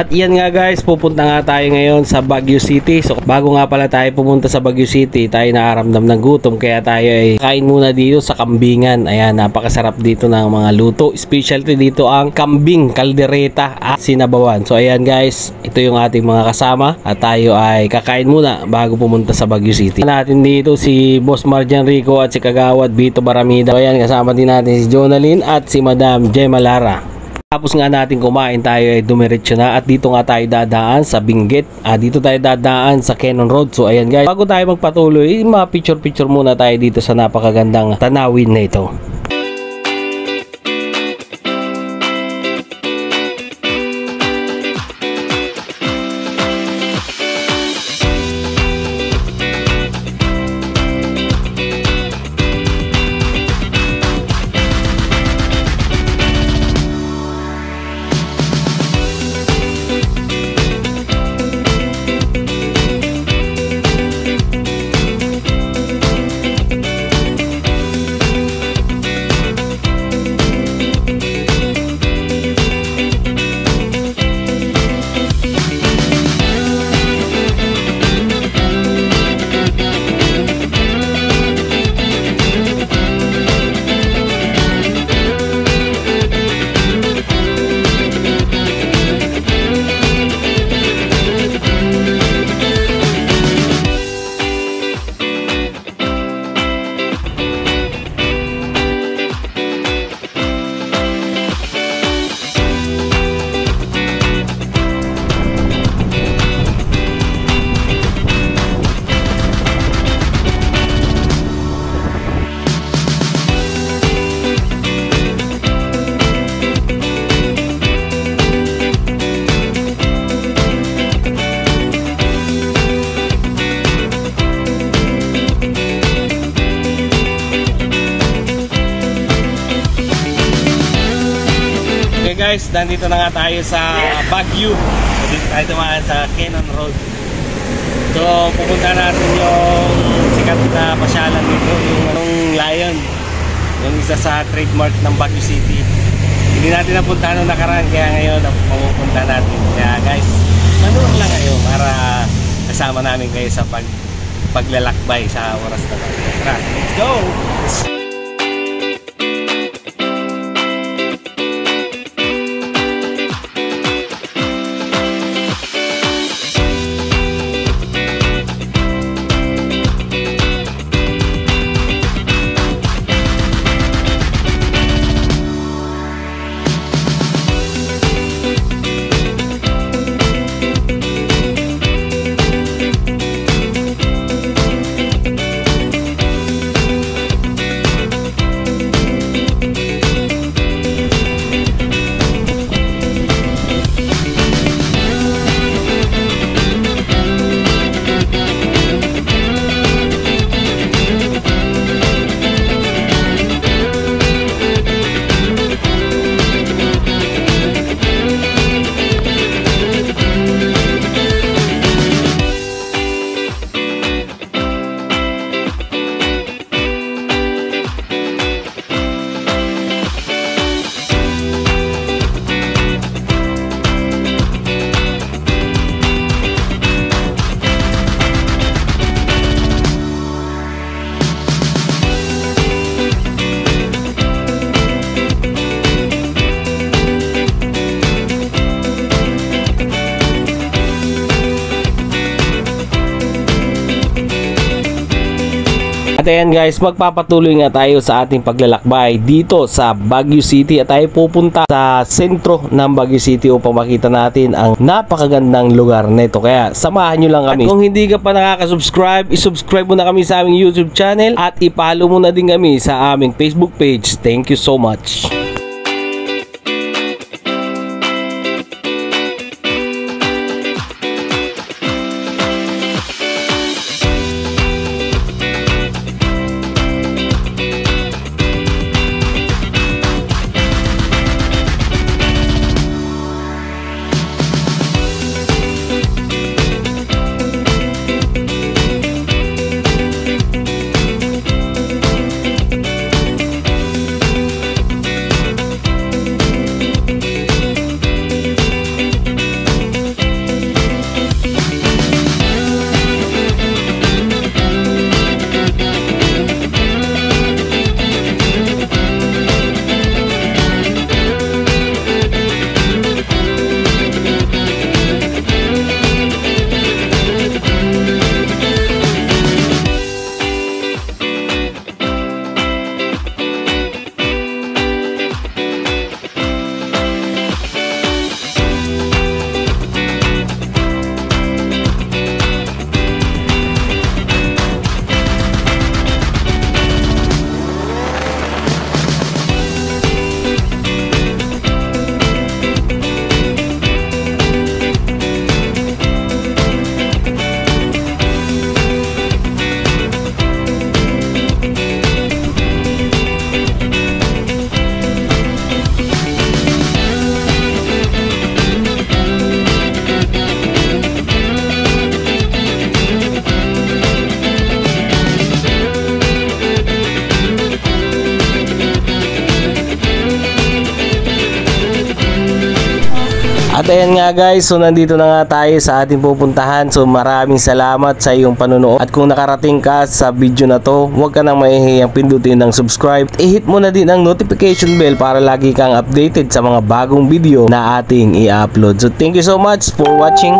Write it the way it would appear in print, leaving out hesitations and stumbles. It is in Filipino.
At yan nga guys, pupunta nga tayo ngayon sa Baguio City. So bago nga pala tayo pumunta sa Baguio City, tayo nakaramdam ng gutom, kaya tayo ay kain muna dito sa Kambingan. Ayan, napakasarap dito ng mga luto. Specialty dito ang kambing, kaldereta at sinabawan. So ayan guys, ito yung ating mga kasama at tayo ay kakain muna bago pumunta sa Baguio City. Natin dito si Boss Marjan Rico at si Kagawad Vito Baramida. So ayan, kasama din natin si Jonalyn at si Madam Gemma Lara. Tapos nga natin kumain, tayo ay dumiretso na at dito nga tayo dadaan sa Benguet. Dito tayo dadaan sa Cannon Road. So ayan guys, bago tayo magpatuloy, ma-picture muna tayo dito sa napakagandang tanawin na ito. Guys, nandito na nga tayo sa Baguio. Dito tayo dumaan sa Cannon Road. So, pupunta natin yung sikat na pasyalan dito, yung Lion. Yung isa sa trademark ng Baguio City. Hindi natin napunta nung nakaraan, kaya ngayon mapupunta natin. Kaya guys, manood lang kayo para kasama namin kayo sa paglalakbay sa oras na to. Tara, let's go! At ayan guys, magpapatuloy nga tayo sa ating paglalakbay dito sa Baguio City at tayo pupunta sa sentro ng Baguio City upang makita natin ang napakagandang lugar nito. Kaya samahan nyo lang kami. At kung hindi ka pa nakaka-subscribe, isubscribe mo na kami sa aming YouTube channel at ipalo mo na din kami sa aming Facebook page. Thank you so much. At ayan nga guys, so nandito na nga tayo sa ating pupuntahan. So maraming salamat sa iyong panunood. At kung nakarating ka sa video na to, huwag ka nang mahihiyang pindutin ng subscribe. I-hit mo na din ang notification bell para lagi kang updated sa mga bagong video na ating i-upload. So thank you so much for watching.